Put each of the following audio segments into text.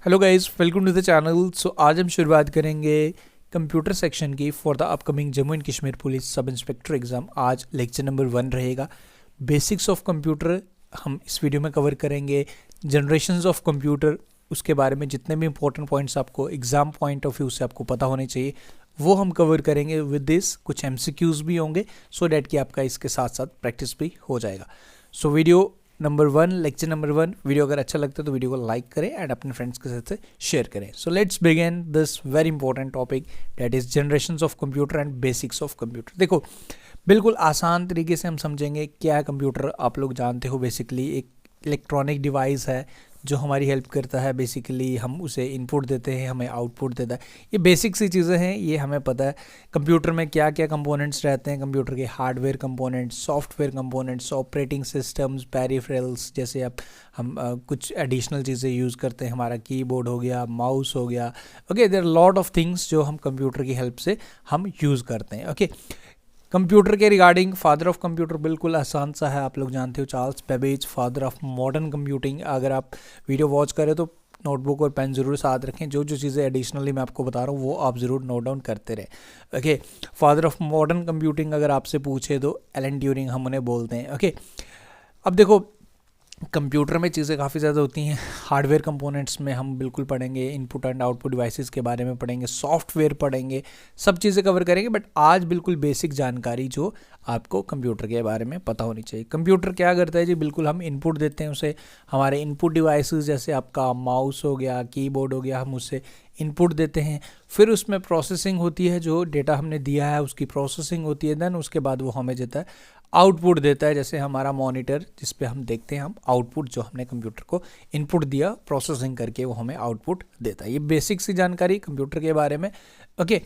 Hello guys, welcome to the channel. So आज हम शुरुआत करेंगे कंप्यूटर सेक्शन की for the upcoming Jammu and Kashmir police sub inspector exam. आज लेक्चर नंबर 1 रहेगा। बेसिक्स ऑफ कंप्यूटर हम इस वीडियो में कवर करेंगे। जनरेशंस ऑफ कंप्यूटर, उसके बारे में जितने भी इंपॉर्टेंट पॉइंट्स आपको एग्जाम पॉइंट ऑफ व्यू से आपको पता होने चाहिए वो हम कवर करेंगे। विद दिस कुछ MCQs भी होंगे सो डैट कि आपका इसके साथ साथ प्रैक्टिस भी हो जाएगा। So video number 1, lecture number 1। Video अगर अच्छा लगता है तो वीडियो को लाइक करें एंड अपने फ्रेंड्स के साथ शेयर करें। So let's begin this very important topic that is generations of computer and basics of computer. देखो, बिल्कुल आसान तरीके से हम समझेंगे क्या है कंप्यूटर। आप लोग जानते हो बेसिकली एक इलेक्ट्रॉनिक डिवाइस है जो हमारी हेल्प करता है। बेसिकली हम उसे इनपुट देते हैं, हमें आउटपुट देता है। ये बेसिक सी चीज़ें हैं, ये हमें पता है। कंप्यूटर में क्या क्या कंपोनेंट्स रहते हैं, कंप्यूटर के hardware components, software components, operating systems, peripherals, जैसे अब हम कुछ एडिशनल चीज़ें यूज़ करते हैं। हमारा कीबोर्ड हो गया, माउस हो गया। Okay, there are lot of things जो हम कंप्यूटर की हेल्प से हम यूज़ करते हैं। ओके, कंप्यूटर के रिगार्डिंग फादर ऑफ कंप्यूटर बिल्कुल आसान सा है, आप लोग जानते हो, Charles Babbage, father of modern computing. अगर आप वीडियो वॉच करें तो नोटबुक और पेन ज़रूर साथ रखें। जो जो चीज़ें एडिशनली मैं आपको बता रहा हूँ वो आप ज़रूर नोट डाउन करते रहें। Okay, father of modern computing अगर आपसे पूछे तो एलन ट्यूरिंग हम उन्हें बोलते हैं। ओके, अब देखो कंप्यूटर में चीज़ें काफ़ी ज़्यादा होती हैं। हार्डवेयर कंपोनेंट्स में हम बिल्कुल पढ़ेंगे, इनपुट एंड आउटपुट डिवाइसेस के बारे में पढ़ेंगे, सॉफ्टवेयर पढ़ेंगे, सब चीज़ें कवर करेंगे। बट आज बिल्कुल बेसिक जानकारी जो आपको कंप्यूटर के बारे में पता होनी चाहिए। कंप्यूटर क्या करता है जी, बिल्कुल हम इनपुट देते हैं उसे। हमारे इनपुट डिवाइसेस जैसे आपका माउस हो गया, कीबोर्ड हो गया, हम उससे इनपुट देते हैं। फिर उसमें प्रोसेसिंग होती है, जो डेटा हमने दिया है उसकी प्रोसेसिंग होती है। देन उसके बाद वो हमें देता है आउटपुट देता है, जैसे हमारा मॉनिटर जिस पे हम देखते हैं हम आउटपुट, जो हमने कंप्यूटर को इनपुट दिया प्रोसेसिंग करके वो हमें आउटपुट देता है। ये बेसिक सी जानकारी कंप्यूटर के बारे में। ओके,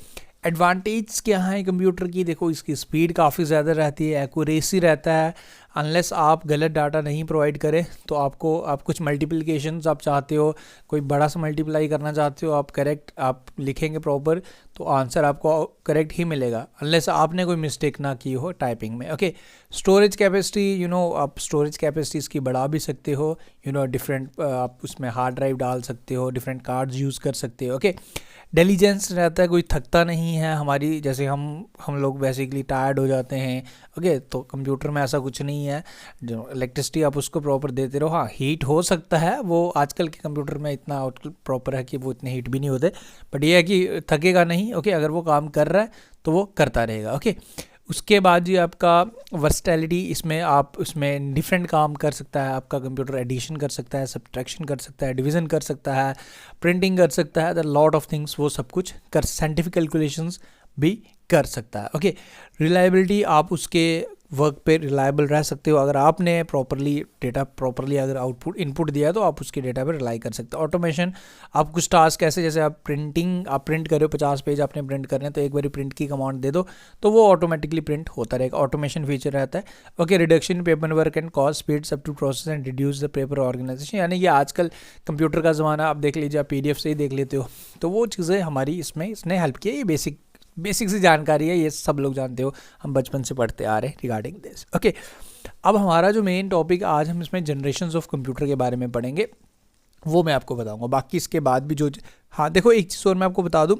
एडवांटेज क्या है कंप्यूटर की? देखो, इसकी स्पीड काफ़ी ज़्यादा रहती है, एक्यूरेसी रहता है। अनलेस आप गलत डाटा नहीं प्रोवाइड करें तो आप कुछ मल्टीप्लिकेशंस आप चाहते हो, कोई बड़ा सा मल्टीप्लाई करना चाहते हो, आप करेक्ट आप लिखेंगे प्रॉपर तो आंसर आपको करेक्ट ही मिलेगा, अनलेस आपने कोई मिस्टेक ना की हो टाइपिंग में। ओके, स्टोरेज कैपेसिटी, आप स्टोरेज कैपेसिटी इसकी बढ़ा भी सकते हो। डिफरेंट आप उसमें हार्ड ड्राइव डाल सकते हो, डिफरेंट कार्ड्स यूज़ कर सकते हो। ओके, डिलीजेंस रहता है, कोई थकता नहीं है हमारी, जैसे हम लोग बेसिकली टायर्ड हो जाते हैं। ओके, तो कंप्यूटर में ऐसा कुछ नहीं है। जो इलेक्ट्रिसिटी आप उसको प्रॉपर देते रहो। हाँ, हीट हो सकता है, वो आजकल के कंप्यूटर में इतना प्रॉपर है कि वो इतने हीट भी नहीं होते, बट ये है कि थकेगा नहीं। ओके, अगर वो काम कर रहा है तो वो करता रहेगा। ओके, उसके बाद जी आपका वर्सटैलिटी, इसमें आप उसमें डिफरेंट काम कर सकता है आपका कंप्यूटर। एडिशन कर सकता है, सब्ट्रैक्शन कर सकता है, डिवीज़न कर सकता है, प्रिंटिंग कर सकता है, द लॉट ऑफ थिंग्स वो सब कुछ कर, साइंटिफिक कैलकुलेशंस भी कर सकता है। ओके, रिलायबिलिटी, आप उसके वर्क पे रिलायबल रह सकते हो। अगर आपने प्रॉपरली अगर आउटपुट इनपुट दिया तो आप उसके डेटा पे रिलाई कर सकते हो। ऑटोमेशन, आप कुछ टास्क ऐसे, जैसे आप प्रिंट कर रहे हो, 50 पेज आपने प्रिंट करने हैं तो एक बार प्रिंट की कमांड दे दो तो वो ऑटोमेटिकली प्रिंट होता रहेगा। ऑटोमेशन फीचर रहता है। Okay, reduction paper work and cost speeds up to process and reduce the paper organisation, यानी ये आजकल कंप्यूटर का ज़माना, आप देख लीजिए, आप PDF से ही देख लेते हो, तो वो चीज़ें हमारी इसने हेल्प की है। ये बेसिक सी जानकारी है, ये सब लोग जानते हो, हम बचपन से पढ़ते आ रहे हैं रिगार्डिंग दिस। ओके, अब हमारा जो मेन टॉपिक आज हम इसमें जनरेशंस ऑफ कंप्यूटर के बारे में पढ़ेंगे, वो मैं आपको बताऊंगा। बाकी इसके बाद भी जो, हाँ देखो, एक चीज़ और मैं आपको बता दूं,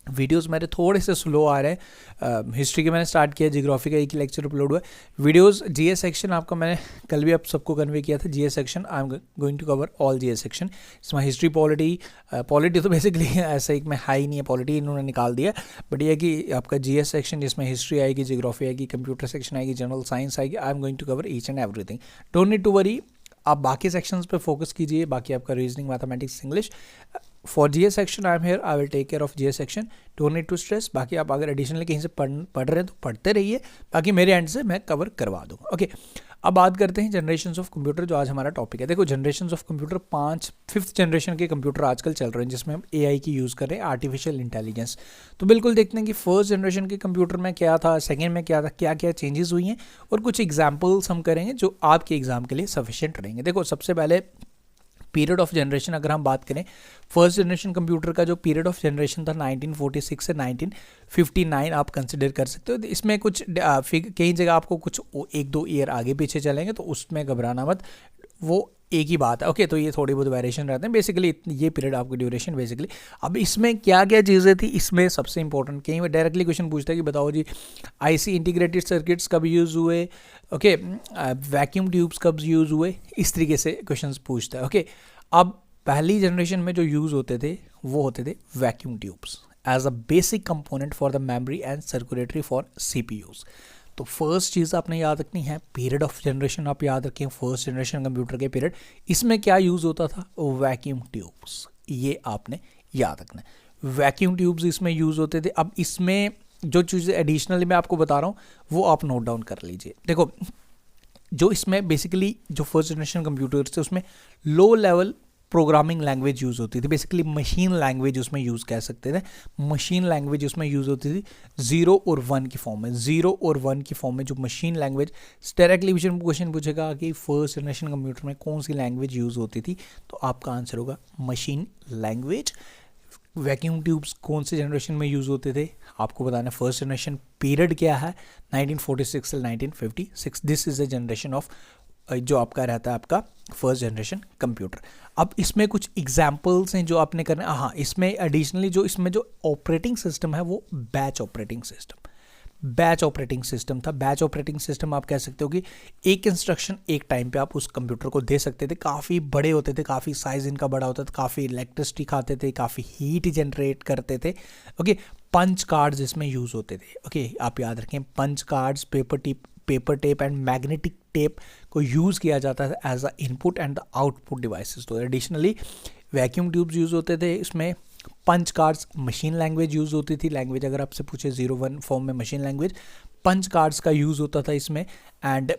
वीडियोस मेरे थोड़े से स्लो आ रहे हैं। हिस्ट्री के मैंने स्टार्ट किया, जियोग्राफी का एक ही लेक्चर अपलोड हुआ है। वीडियोस GS सेक्शन आपका मैंने कल भी आप सबको कन्वे किया था। GS section I am going to cover all GS section. इसमें हिस्ट्री, पॉलिटी तो बेसिकली ऐसा एक में हाई नहीं है, पॉलिटी इन्होंने निकाल दिया, बट ये है कि आपका GS सेक्शन जिसमें हिस्ट्री आएगी, जियोग्राफी आएगी, कंप्यूटर सेक्शन आएगी, जनरल साइंस आएगी। I am going to cover each and everything, don't need to worry. आप बाकी सेक्शंस पे फोकस कीजिए, बाकी आपका reasoning, mathematics, English. For GS section I am here, I will take care of GS section, don't need to stress. बाकी आप अगर additionally कहीं से पढ़ रहे हैं तो पढ़ते रहिए, बाकी मेरे एंड से मैं कवर करवा दूँगा। ओके, अब बात करते हैं जनरेशंस ऑफ कंप्यूटर, जो आज हमारा टॉपिक है। देखो, generations of computer 5th generation के कंप्यूटर आजकल चल रहे हैं, जिसमें हम AI की यूज़ कर रहे हैं, आर्टिफिशियल इंटेलिजेंस। तो बिल्कुल देखते हैं कि फर्स्ट जनरेशन के कंप्यूटर में क्या था, सेकेंड में क्या था, क्या क्या चेंजेस हुई हैं, और कुछ एग्जाम्पल्स हम करेंगे जो आपके एग्जाम के लिए सफिशिएंट रहेंगे। देखो, सबसे पहले पीरियड ऑफ जनरेशन अगर हम बात करें, फर्स्ट जनरेशन कंप्यूटर का जो पीरियड ऑफ जनरेशन था 1946 से 1959 आप कंसिडर कर सकते हो। इसमें कुछ कई जगह आपको कुछ 1-2 ईयर आगे पीछे चलेंगे, तो उसमें घबराना मत। वो एक ही बात है। ओके, तो ये थोड़ी बहुत वेरिएशन रहते हैं, बेसिकली ये पीरियड आपकी ड्यूरेशन बेसिकली। अब इसमें क्या क्या चीज़ें थी, इसमें सबसे इंपॉर्टेंट कहीं में डायरेक्टली क्वेश्चन पूछता है कि बताओ जी आईसी इंटीग्रेटेड सर्किट्स कब यूज़ हुए, ओके, वैक्यूम ट्यूब्स कब यूज़ हुए, इस तरीके से क्वेश्चन पूछता है। ओके, अब पहली जनरेशन में जो यूज़ होते थे वो होते थे vacuum tubes as a basic component for the memory and circulatory for CPUs. तो फर्स्ट चीज़ आपने याद रखनी है, पीरियड ऑफ जनरेशन आप याद रखें, फर्स्ट जनरेशन कंप्यूटर के पीरियड, इसमें क्या यूज़ होता था, वैक्यूम ट्यूब्स, ये आपने याद रखना है। वैक्यूम ट्यूब्स इसमें यूज़ होते थे। अब इसमें जो चीज़ें एडिशनली मैं आपको बता रहा हूँ वो आप नोट डाउन कर लीजिए। देखो, जो इसमें बेसिकली जो फर्स्ट जनरेशन कंप्यूटर्स थे उसमें low level programming language use होती थी, बेसिकली मशीन लैंग्वेज उसमें यूज़ कह सकते थे। मशीन लैंग्वेज उसमें यूज़ होती थी 0 और 1 की फॉर्म में, 0 और 1 की फॉर्म में जो मशीन लैंग्वेज। डायरेक्टली क्वेश्चन पूछेगा कि फर्स्ट जनरेशन कंप्यूटर में कौन सी लैंग्वेज यूज़ होती थी, तो आपका आंसर होगा मशीन लैंग्वेज। वैक्यूम ट्यूब्स कौन से जनरेशन में यूज़ होते थे, आपको बताना है। फर्स्ट जनरेशन पीरियड क्या है, 1946 से 1956, this is the generation of जो आपका रहता है आपका फर्स्ट जनरेशन कंप्यूटर। अब इसमें कुछ एग्जाम्पल्स हैं जो आपने करना है। हाँ, इसमें एडिशनली जो इसमें जो ऑपरेटिंग सिस्टम है वो batch operating system, batch operating system था। बैच ऑपरेटिंग सिस्टम आप कह सकते हो कि एक इंस्ट्रक्शन एक टाइम पे आप उस कंप्यूटर को दे सकते थे। काफ़ी बड़े होते थे, काफ़ी साइज इनका बड़ा होता था, काफ़ी इलेक्ट्रिसिटी खाते थे, काफ़ी हीट जनरेट करते थे। ओके, पंच कार्ड्स इसमें यूज़ होते थे। ओके, आप याद रखें, punch cards, paper tape and magnetic tape को यूज़ किया जाता था as a input and the output devices. तो एडिशनली वैक्यूम ट्यूब्स यूज़ होते थे, इसमें punch cards, machine language use होती थी। लैंग्वेज अगर आपसे पूछे 0-1 फॉर्म में मशीन लैंग्वेज, पंच कार्ड्स का यूज़ होता था इसमें। एंड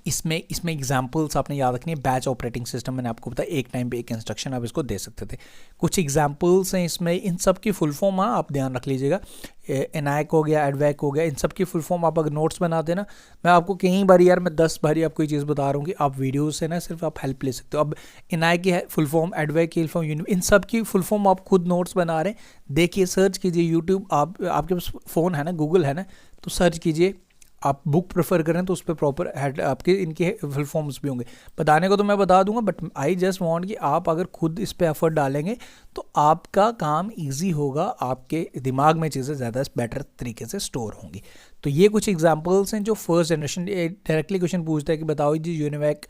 इसमें एग्जाम्पल्स आपने याद रखनी है। बैच ऑपरेटिंग सिस्टम मैंने आपको बताया, एक टाइम पे एक इंस्ट्रक्शन आप इसको दे सकते थे। कुछ एग्जाम्पल्स हैं इसमें, इन सब की फुल फॉर्म आप ध्यान रख लीजिएगा। एनआईक हो गया, एडवैक हो गया, इन सब की फुल फॉर्म आप अगर नोट्स बना देना, मैं आपको कई बार यार मैं 10 बार आपको ये चीज़ बता रहा हूँ कि आप वीडियो से ना सिर्फ आप हेल्प ले सकते हो। अब एनआईक की फुल फॉर्म, एडवैक की फुल फॉर्म, इन सब की फुल फॉर्म आप खुद नोट्स बना रहे हैं, देखिए, सर्च कीजिए यूट्यूब, आपके पास फ़ोन है ना, गूगल है ना, तो सर्च कीजिए। आप बुक प्रेफर करें तो उस पर प्रॉपर हेड आपके इनके फुल फॉर्म्स भी होंगे। बताने को तो मैं बता दूंगा, बट आई जस्ट वांट कि आप अगर खुद इस पे एफर्ट डालेंगे तो आपका काम इजी होगा, आपके दिमाग में चीज़ें ज़्यादा बेटर तरीके से स्टोर होंगी। तो ये कुछ एग्जांपल्स हैं जो फर्स्ट जनरेशन, डायरेक्टली क्वेश्चन पूछता है कि बताओ जी यूनिवैक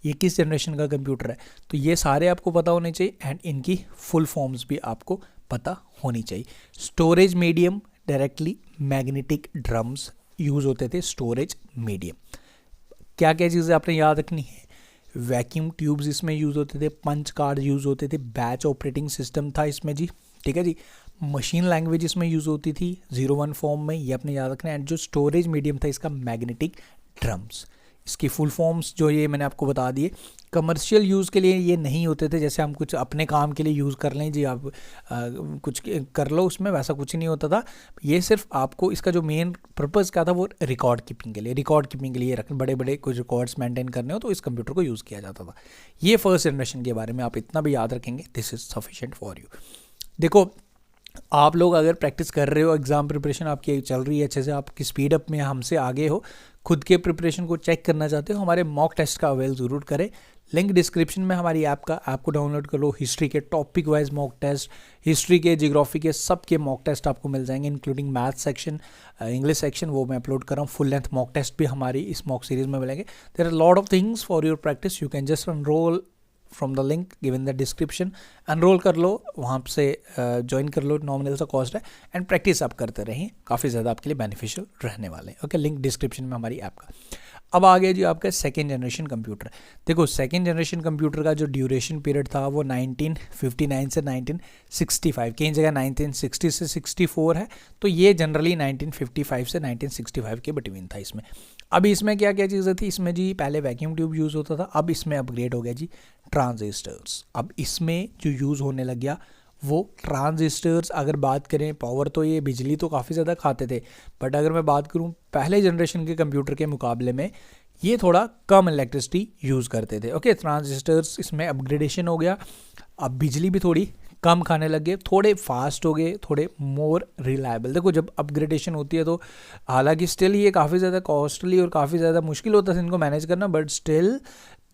ये किस जनरेशन का कंप्यूटर है, तो ये सारे आपको पता होने चाहिए एंड इनकी फुल फॉर्म्स भी आपको पता होनी चाहिए। Storage medium, directly magnetic drums use होते थे, स्टोरेज मीडियम। क्या क्या चीज़ें आपने याद रखनी है, वैक्यूम ट्यूब्स इसमें यूज़ होते थे, पंच कार्ड यूज़ होते थे, बैच ऑपरेटिंग सिस्टम था इसमें जी, ठीक है जी, मशीन लैंग्वेज इसमें यूज़ होती थी 0-1 फॉर्म में, ये आपने याद रखना है। एंड जो स्टोरेज मीडियम था इसका मैग्नेटिक ड्रम्स, इसकी फुल फॉर्म्स जो ये मैंने आपको बता दिए। कमर्शियल यूज़ के लिए ये नहीं होते थे, जैसे हम कुछ अपने काम के लिए यूज़ कर लें जी, आप कुछ कर लो उसमें, वैसा कुछ नहीं होता था। ये सिर्फ आपको इसका जो मेन पर्पज़ क्या था वो रिकॉर्ड कीपिंग के लिए रखने, बड़े बड़े कुछ रिकॉर्ड्स मेंटेन करने हो तो इस कंप्यूटर को यूज़ किया जाता था। ये फर्स्ट जनरेशन के बारे में आप इतना भी याद रखेंगे, this is sufficient for you. देखो, आप लोग अगर प्रैक्टिस कर रहे हो, एग्ज़ाम प्रिपरेशन आपकी चल रही है अच्छे से, आपकी स्पीड अप में हमसे आगे हो, खुद के प्रिपरेशन को चेक करना चाहते हो, हमारे मॉक टेस्ट का अवेल ज़रूर करें। लिंक डिस्क्रिप्शन में हमारी ऐप को डाउनलोड कर लो। हिस्ट्री के topic wise mock test, history के, जियोग्राफी के, सब के मॉक टेस्ट आपको मिल जाएंगे, including math section, English section, वो मैं अपलोड कर रहा हूँ। फुल लेंथ मॉक टेस्ट भी हमारी इस मॉक सीरीज़ में मिलेंगे। There are lot of things for your practice, you can just enrol from the link given the description. Enrol कर लो, वहाँ से ज्वाइन कर लो, नॉमिनल सा कॉस्ट है, एंड प्रैक्टिस आप करते रहें, काफ़ी ज़्यादा आपके लिए बेनिफिशियल रहने वाले हैं। ओके, लिंक डिस्क्रिप्शन में हमारी ऐप का। अब आ गया जी आपका सेकेंड जनरेशन कंप्यूटर। देखो, सेकेंड जनरेशन कंप्यूटर का जो ड्यूरेशन पीरियड था वो 1959 से 1965, कई जगह 1960 से 64 है, तो ये जनरली 1955 से 1965 के बिटवीन था इसमें। अब इसमें क्या क्या चीज़ें थी इसमें जी, पहले वैक्यूम ट्यूब यूज़ होता था, अब इसमें अपग्रेड हो गया जी ट्रांजिस्टर्स। अब इसमें जो यूज़ होने लग गया वो ट्रांजिस्टर्स। अगर बात करें पावर, तो ये बिजली तो काफ़ी ज़्यादा खाते थे, बट अगर मैं बात करूं पहले जनरेशन के कंप्यूटर के मुकाबले में ये थोड़ा कम इलेक्ट्रिसिटी यूज़ करते थे। ओके, ट्रांजिस्टर्स इसमें अपग्रेडेशन हो गया, अब बिजली भी थोड़ी कम खाने लग गए, थोड़े फास्ट हो गए, थोड़े मोर रिलायबल। देखो, जब अपग्रेडेशन होती है तो हालांकि स्टिल ये काफ़ी ज़्यादा कॉस्टली और काफ़ी ज़्यादा मुश्किल होता है इनको मैनेज करना, but still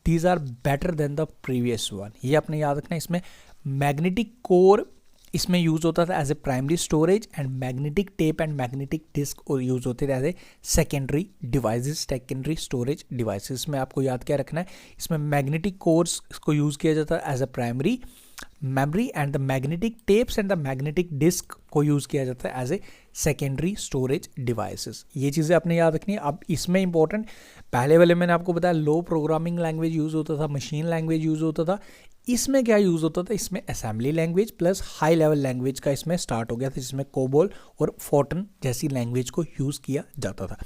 these are better than the previous one. ये आपने याद रखना है। इसमें मैग्नेटिक कोर इसमें यूज़ होता था as a primary storage, and magnetic tape and magnetic disk use होते थे as a secondary devices, secondary storage devices में। आपको याद क्या रखना है, इसमें मैग्नेटिक कोर्स को यूज़ किया जाता है as a primary memory, and the magnetic tapes and the magnetic disk को यूज़ किया जाता है as a secondary storage devices. ये चीज़ें आपने याद रखनी है। अब इसमें इंपॉर्टेंट, पहले वाले मैंने आपको बताया लो प्रोग्रामिंग लैंग्वेज यूज़ होता था, मशीन लैंग्वेज यूज़ होता था। इसमें क्या यूज़ होता था, इसमें assembly language plus high level language का इसमें स्टार्ट हो गया था, जिसमें कोबोल और फोर्टन जैसी लैंग्वेज को यूज़ किया जाता था।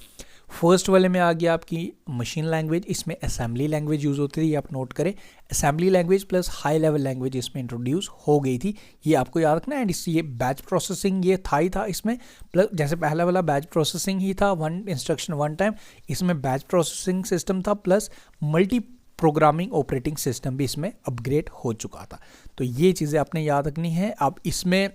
फर्स्ट वाले में आ गया आपकी मशीन लैंग्वेज, इसमें असेंबली लैंग्वेज यूज़ होती थी। आप नोट करें, assembly language plus high level language इसमें इंट्रोड्यूस हो गई थी, ये आपको याद रखना है। एंड ये बैच प्रोसेसिंग ये था ही था इसमें, प्लस जैसे पहला वाला बैच प्रोसेसिंग ही था, वन इंस्ट्रक्शन वन टाइम, इसमें बैच प्रोसेसिंग सिस्टम था plus multi programming operating system भी इसमें अपग्रेड हो चुका था। तो ये चीज़ें आपने याद रखनी है। अब इसमें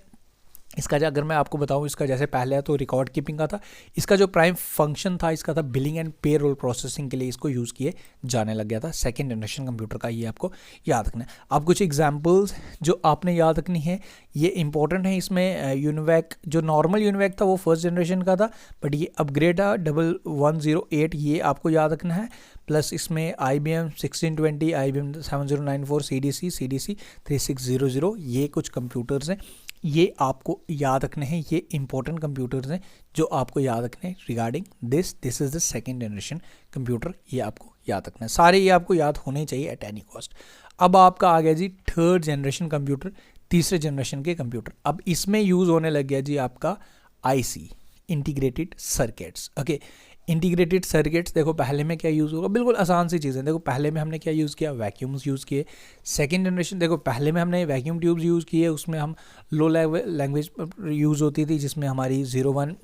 इसका जो अगर मैं आपको बताऊं, इसका जैसे पहले तो रिकॉर्ड कीपिंग का था, इसका जो प्राइम फंक्शन था इसका था बिलिंग एंड पे रोल प्रोसेसिंग के लिए इसको यूज़ किए जाने लग गया था सेकेंड जनरेशन कंप्यूटर का। ये आपको याद रखना है। अब कुछ एग्जांपल्स जो आपने याद रखनी है, ये इंपॉर्टेंट है। इसमें यूनिवैक, जो नॉर्मल यूनिवैक था वो फर्स्ट जनरेशन का था, बट ये अपग्रेड था 1108, ये आपको याद रखना है। प्लस इसमें IBM 1620, IBM 7094, CDC 3600, ये कुछ कंप्यूटर्स हैं, ये आपको याद रखने हैं। ये इंपॉर्टेंट कंप्यूटर्स हैं जो आपको याद रखने हैं regarding this is the second generation computer, ये आपको याद रखना है। सारे ये आपको याद होने चाहिए एट एनी कॉस्ट। अब आपका आ गया जी थर्ड जनरेशन कंप्यूटर, तीसरे जनरेशन के कंप्यूटर। अब इसमें यूज़ होने लग गया जी आपका IC, integrated circuits. Okay, integrated circuits, देखो पहले में क्या यूज़ होगा, बिल्कुल आसान सी चीज़ें। देखो पहले में हमने क्या यूज़ किया, वैक्यूम्स यूज़ किए। सेकंड जनरेशन, देखो पहले में हमने वैक्यूम ट्यूब्स यूज़ किए, उसमें हम लो लैंग्वेज यूज़ होती थी, जिसमें हमारी 01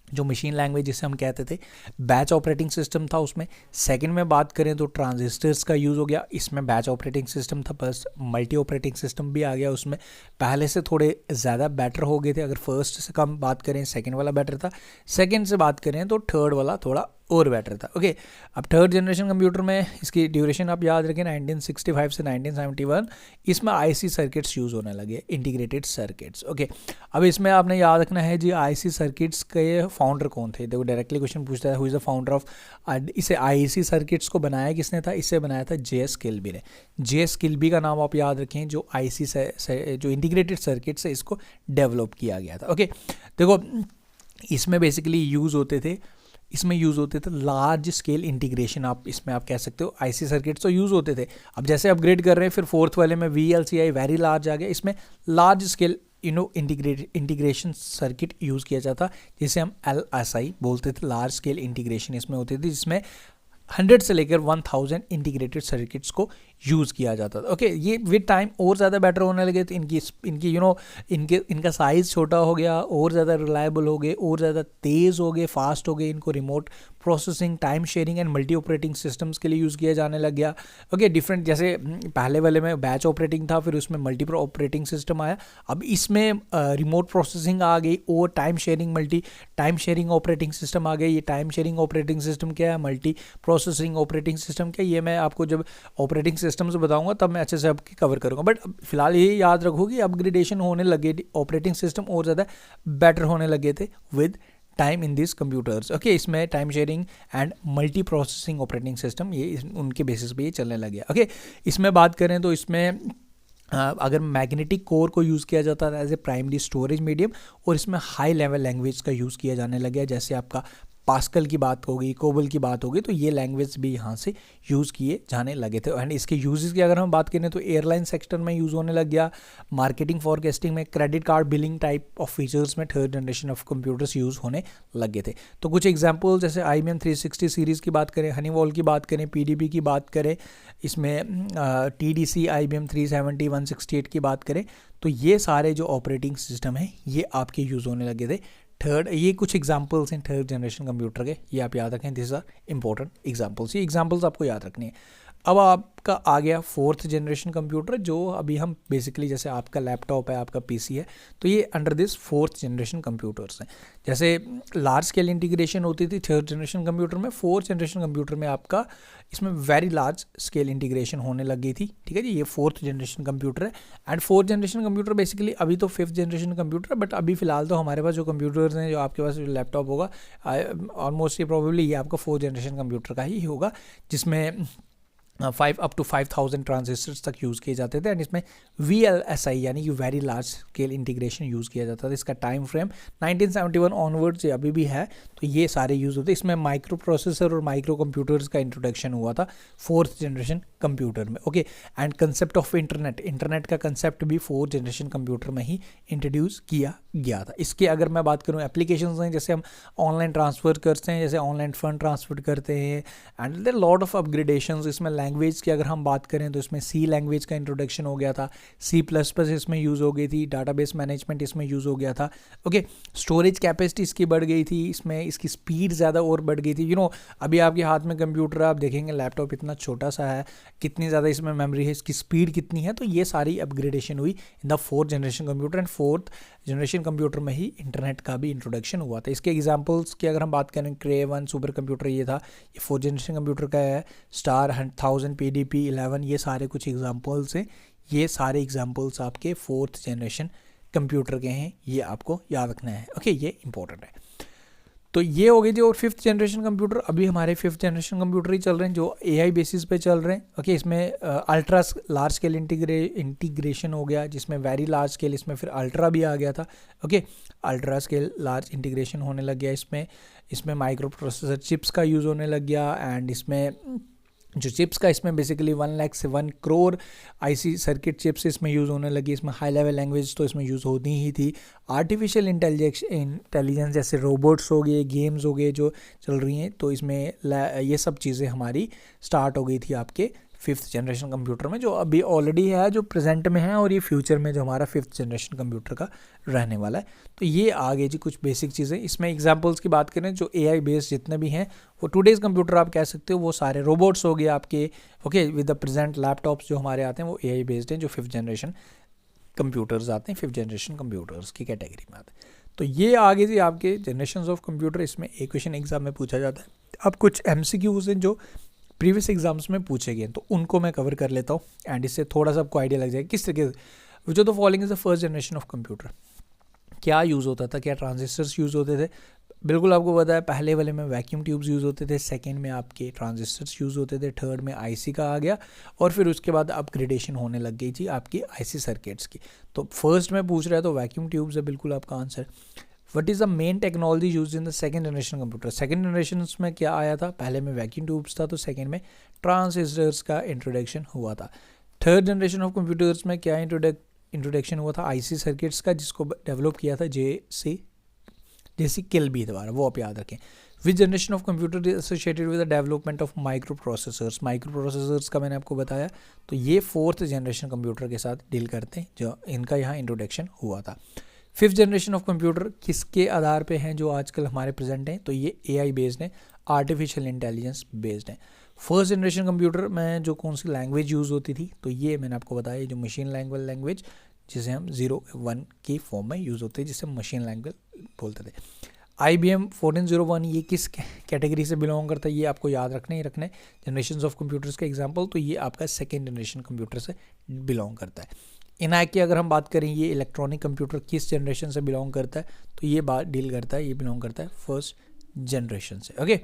जो मशीन लैंग्वेज जिसे हम कहते थे, बैच ऑपरेटिंग सिस्टम था उसमें। सेकंड में बात करें तो ट्रांजिस्टर्स का यूज़ हो गया, इसमें बैच ऑपरेटिंग सिस्टम था, प्लस मल्टी ऑपरेटिंग सिस्टम भी आ गया उसमें। पहले से थोड़े ज़्यादा बेटर हो गए थे, अगर फर्स्ट से कम बात करें सेकंड वाला बेटर था, सेकंड से बात करें तो थर्ड वाला थोड़ा और बेटर था। ओके, अब थर्ड जनरेशन कंप्यूटर में इसकी ड्यूरेशन आप याद रखें 1965 से 1971, इसमें IC सर्किट्स यूज़ होने लगे, इंटीग्रेटेड सर्किट्स। ओके, अब इसमें आपने याद रखना है जी IC सर्किट्स के फाउंडर कौन थे। देखो डायरेक्टली क्वेश्चन पूछता है, who is the founder of, इसे IC सर्किट्स को बनाया किसने था, इसे बनाया था JS किल्बी ने। JS किल्बी का नाम आप याद रखें, जो IC से जो इंटीग्रेटेड सर्किट्स है इसको डेवलप किया गया था। ओके, देखो इसमें बेसिकली यूज़ होते थे, इसमें यूज़ होते थे लार्ज स्केल इंटीग्रेशन, आप इसमें आप कह सकते हो IC सर्किट्स तो यूज़ होते थे। अब जैसे अपग्रेड कर रहे हैं, फिर फोर्थ वाले में VLCI वेरी लार्ज आ गया, इसमें large scale integration circuit use किया जाता, जिसे हम LSI बोलते थे। लार्ज स्केल इंटीग्रेशन इसमें होती थी, जिसमें 100 से लेकर 1000 इंटीग्रेटेड सर्किट्स को यूज़ किया जाता था। ओके, ये विद टाइम और ज़्यादा बेटर होने लगे, तो इनकी इनका साइज़ छोटा हो गया, और ज़्यादा रिलायबल हो गए, और ज़्यादा तेज़ हो गए, फास्ट हो गए। इनको remote processing, time sharing and multi operating systems के लिए यूज़ किया जाने लग गया। ओके, डिफरेंट, जैसे पहले वाले में बैच ऑपरेटिंग था, फिर उसमें मल्टी ऑपरेटिंग सिस्टम आया, अब इसमें रिमोट प्रोसेसिंग आ गई और टाइम शेयरिंग ऑपरेटिंग सिस्टम आ गई। ये टाइम शेयरिंग ऑपरेटिंग सिस्टम क्या है, मल्टी प्रोसेसिंग ऑपरेटिंग सिस्टम क्या है, ये मैं आपको जब ऑपरेटिंग सिस्टम से बताऊंगा तब मैं अच्छे से आपकी कवर करूंगा। बट फिलहाल ये याद रखो कि अपग्रेडेशन होने लगे, ऑपरेटिंग सिस्टम और ज़्यादा बेटर होने लगे थे with time in this computers. Okay, इसमें time sharing and multi processing operating system ये उनके बेसिस पे ये चलने लग गया। ओके, इसमें बात करें तो इसमें अगर मैग्नेटिक कोर को यूज़ किया जाता है as a primary storage medium, और इसमें हाई लेवल लैंग्वेज का यूज़ किया जाने लग गया, जैसे आपका पास्कल की बात होगी, कोबल की बात होगी, तो ये लैंग्वेज भी यहाँ से यूज़ किए जाने लगे थे। एंड इसके यूजेस की अगर हम बात करें तो एयरलाइन सेक्टर में यूज़ होने लग गया, मार्केटिंग फॉरकास्टिंग में, credit card billing type of features में third generation of computers use होने लगे थे। तो कुछ एग्जांपल जैसे IBM 360 सीरीज़ की बात करें, हनीवॉल की बात करें, PDB की बात करें, इसमें TDC IBM 370 168 की बात करें, तो ये सारे जो ऑपरेटिंग सिस्टम हैं ये आपके यूज़ होने लगे थे थर्ड। ये कुछ एग्जांपल्स हैं थर्ड जनरेशन कंप्यूटर के, ये आप याद रखें, दिस आर इंपॉर्टेंट एग्जांपल्स, ये एग्जांपल्स आपको याद रखनी है। अब आपका आ गया फोर्थ जनरेशन कंप्यूटर, जो अभी हम बेसिकली जैसे आपका लैपटॉप है, आपका पीसी है, तो ये under this fourth generation computers हैं। जैसे लार्ज स्केल इंटीग्रेशन होती थी थर्ड जनरेशन कंप्यूटर में, फोर्थ जनरेशन कंप्यूटर में आपका इसमें वेरी लार्ज स्केल इंटीग्रेशन होने लग गई थी। ठीक है जी, ये फोर्थ जनरेशन कंप्यूटर है। And fourth generation computer basically अभी तो फिफ्थ जनरेशन कंप्यूटर है, बट अभी फिलहाल तो हमारे पास जो कंप्यूटर्स हैं, जो आपके पास जो लैपटॉप होगा, ऑलमोस्ट ये प्रोबेबली ये आपका फोर्थ जनरेशन कंप्यूटर का ही होगा, जिसमें 5 up to 5000 ट्रांजिस्टर्स तक यूज़ किए जाते थे। एंड इसमें VLSI यानी कि very large scale integration use किया जाता था। इसका टाइम फ्रेम 1971 ऑनवर्ड्स अभी भी है, तो ये सारे यूज़ होते हैं। इसमें माइक्रो प्रोसेसर और माइक्रो कंप्यूटर्स का इंट्रोडक्शन हुआ था फोर्थ जनरेशन कंप्यूटर में। Okay, and concept of internet का कंसेप्ट भी फोर्थ जनरेशन कंप्यूटर में ही इंट्रोड्यूस किया गया था। इसके अगर मैं बात करूँ एप्लीकेशंस हैं, जैसे हम ऑनलाइन ट्रांसफ़र करते हैं, जैसे ऑनलाइन फंड ट्रांसफ़र करते हैं, and there lot of upgradations. इसमें लैंग्वेज की अगर हम बात करें तो इसमें सी लैंग्वेज का इंट्रोडक्शन हो गया था, C++ इसमें यूज़ हो गई थी, डाटाबेस मैनेजमेंट इसमें यूज़ हो गया था। ओके, स्टोरेज कैपेसिटी इसकी बढ़ गई थी, इसमें इसकी स्पीड ज़्यादा और बढ़ गई थी। अभी आपके हाथ में कंप्यूटर, आप देखेंगे लैपटॉप इतना छोटा सा है, कितनी ज़्यादा इसमें मेमोरी है, इसकी स्पीड कितनी है, तो ये सारी अपग्रेडेशन हुई in the fourth generation computer. And fourth generation computer में ही इंटरनेट का भी इंट्रोडक्शन हुआ था। इसके एग्जांपल्स की अगर हम बात करें, क्रे 1 सुपर कंप्यूटर ये था, ये फोर्थ जनरेशन कंप्यूटर का है। स्टार 1000 PDP 11, ये सारे कुछ एग्जांपल्स हैं। ये सारे एग्जांपल्स आपके फोर्थ जनरेशन कंप्यूटर के हैं, ये आपको याद रखना है। ओके, ये इंपॉर्टेंट है। तो ये हो गई थी। और फिफ्थ जनरेशन कंप्यूटर, अभी हमारे फिफ्थ जनरेशन कंप्यूटर ही चल रहे हैं जो AI बेसिस पे चल रहे हैं। ओके, इसमें अल्ट्रा लार्ज स्केल इंटीग्रेशन हो गया, जिसमें वेरी लार्ज स्केल, इसमें फिर अल्ट्रा भी आ गया था। Okay, ultra scale large integration होने लग गया। इसमें माइक्रो प्रोसेसर चिप्स का यूज़ होने लग गया। एंड इसमें जो चिप्स का, इसमें बेसिकली 1 लाख से 1 करोड़ IC सर्किट चिप्स इसमें यूज़ होने लगी। इसमें हाई लेवल लैंग्वेज तो इसमें यूज़ होती ही थी। आर्टिफिशियल इंटेलिजेंस जैसे रोबोट्स हो गए, गेम्स हो गए जो चल रही हैं, तो इसमें ये सब चीज़ें हमारी स्टार्ट हो गई थी आपके फिफ्थ जनरेशन कंप्यूटर में, जो अभी ऑलरेडी है, जो प्रेजेंट में है, और ये फ्यूचर में जो हमारा फिफ्थ जनरेशन कंप्यूटर का रहने वाला है। तो ये आगे जी कुछ बेसिक चीज़ें। इसमें एग्जांपल्स की बात करें, जो AI बेस्ड जितने भी हैं, वो टुडेज़ कंप्यूटर आप कह सकते हो, वो सारे रोबोट्स हो गए आपके। Okay, with the present laptops जो हमारे आते हैं वो AI बेस्ड हैं, जो फिफ्थ जनरेशन कंप्यूटर्स आते हैं, फिफ्थ जनरेशन कंप्यूटर्स की कैटेगरी में आते हैं। तो ये आगे जी आपके जनरेशन ऑफ कंप्यूटर, इसमें एक क्वेश्चन एग्जाम में पूछा जाता है। अब कुछ MCQs हैं जो प्रीवियस एग्जाम्स में पूछे गए, तो उनको मैं कवर कर लेता हूँ, एंड इससे थोड़ा सा आपको आइडिया लग जाएगा किस तरीके से। Which of the following is the first generation of computer. क्या यूज़ होता था, क्या ट्रांजिस्टर्स यूज़ होते थे? बिल्कुल आपको पता है, पहले वाले में वैक्यूम ट्यूब्स यूज़ होते थे, सेकंड में आपके ट्रांजिस्टर्स यूज़ होते थे, थर्ड में IC का आ गया, और फिर उसके बाद अपग्रेडेशन होने लग गई थी आपकी IC सर्किट्स की। तो फर्स्ट में पूछ रहा है तो वैक्यूम ट्यूब्स है बिल्कुल आपका answer. What is the main technology use in the second generation computer. Second generation में क्या आया था? पहले में वैक्यूम ट्यूब्स था, तो सेकेंड में ट्रांजिस्टर्स का इंट्रोडक्शन हुआ था। थर्ड जनरेशन ऑफ कंप्यूटर्स में क्या इंट्रोडक्शन हुआ था? IC सर्किट्स का, जिसको डेवलप किया था JC किल्बी द्वारा, वो आप याद रखें। विच generation of computer is associated with the development of micro processors. Micro processors का मैंने आपको बताया, तो ये फोर्थ जनरेशन कंप्यूटर के साथ डील करते हैं, जो इनका यहाँ इंट्रोडक्शन हुआ था। फिफ्थ जनरेशन ऑफ कंप्यूटर किसके आधार पे हैं जो आजकल हमारे प्रेजेंट हैं? तो ये AI बेस्ड हैं, आर्टिफिशियल इंटेलिजेंस बेस्ड हैं। फर्स्ट जनरेशन कंप्यूटर में जो कौन सी लैंग्वेज यूज़ होती थी? तो ये मैंने आपको बताया, जो मशीन लैंग्वेज जिसे हम 0-1 की फॉर्म में यूज़ होते हैं, जिसे मशीन लैंग्वेज बोलते थे। IBM 1401 ये किस कैटेगरी से बिलोंग करता है? ये आपको याद रखने जनरेशन ऑफ कंप्यूटर्स का एग्जाम्पल, तो ये आपका सेकेंड जनरेशन कंप्यूटर से बिलोंग करता है। इनआई की अगर हम बात करें, ये इलेक्ट्रॉनिक कंप्यूटर किस जनरेशन से बिलोंग करता है? तो ये बात डील करता है, ये बिलोंग करता है फर्स्ट जनरेशन से। Okay,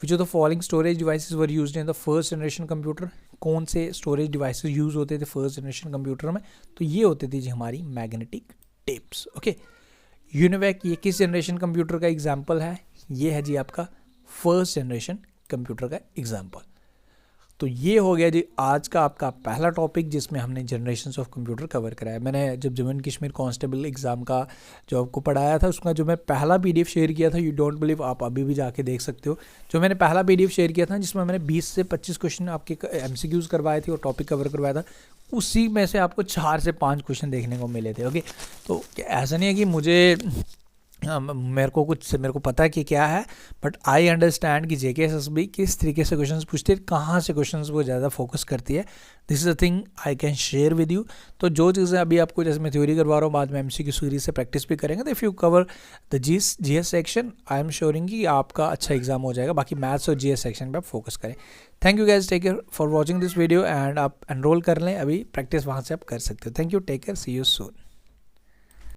which of the following storage devices were used in the first generation computer. कौन से स्टोरेज डिवाइसेस यूज होते थे फर्स्ट जनरेशन कंप्यूटर में? तो ये होते थे जी हमारी मैग्नेटिक टेप्स। ओके, यूनिवैक ये किस जनरेशन कंप्यूटर का एग्जाम्पल है? ये है जी आपका फर्स्ट जनरेशन कंप्यूटर का एग्जाम्पल। तो ये हो गया जी आज का आपका पहला टॉपिक, जिसमें हमने जनरेशन्स ऑफ कंप्यूटर कवर कराया। मैंने जब Jammu and Kashmir constable exam का जो आपको पढ़ाया था, उसका जो मैं पहला PDF शेयर किया था, यू डोंट बिलीव, आप अभी भी जाके देख सकते हो, जो मैंने पहला PDF शेयर किया था, जिसमें मैंने 20 से 25 क्वेश्चन आपके MCQs करवाए थे और टॉपिक कवर करवाया था, उसी में से आपको 4 से 5 क्वेश्चन देखने को मिले थे। ओके, तो ऐसा नहीं है कि मुझे मेरे को पता है कि क्या है, बट आई अंडरस्टैंड कि JKSSB किस तरीके से क्वेश्चंस पूछती है, कहाँ से क्वेश्चंस वो ज़्यादा फोकस करती है. This is a thing I can share with you. तो जो चीज़ें अभी आपको, जैसे मैं थ्योरी करवा रहा हूँ, बाद में MCQ सीरीज से प्रैक्टिस भी करेंगे, तो if you cover the GS section, I am ensuring कि आपका अच्छा एग्जाम हो जाएगा. बाकी मैथ्स और GS सेक्शन पर आप फोकस करें. Thank you guys, take care for watching this video, and आप एनरोल कर लें, अभी प्रैक्टिस वहाँ से आप कर सकते हो. Thank you, take care, see you soon.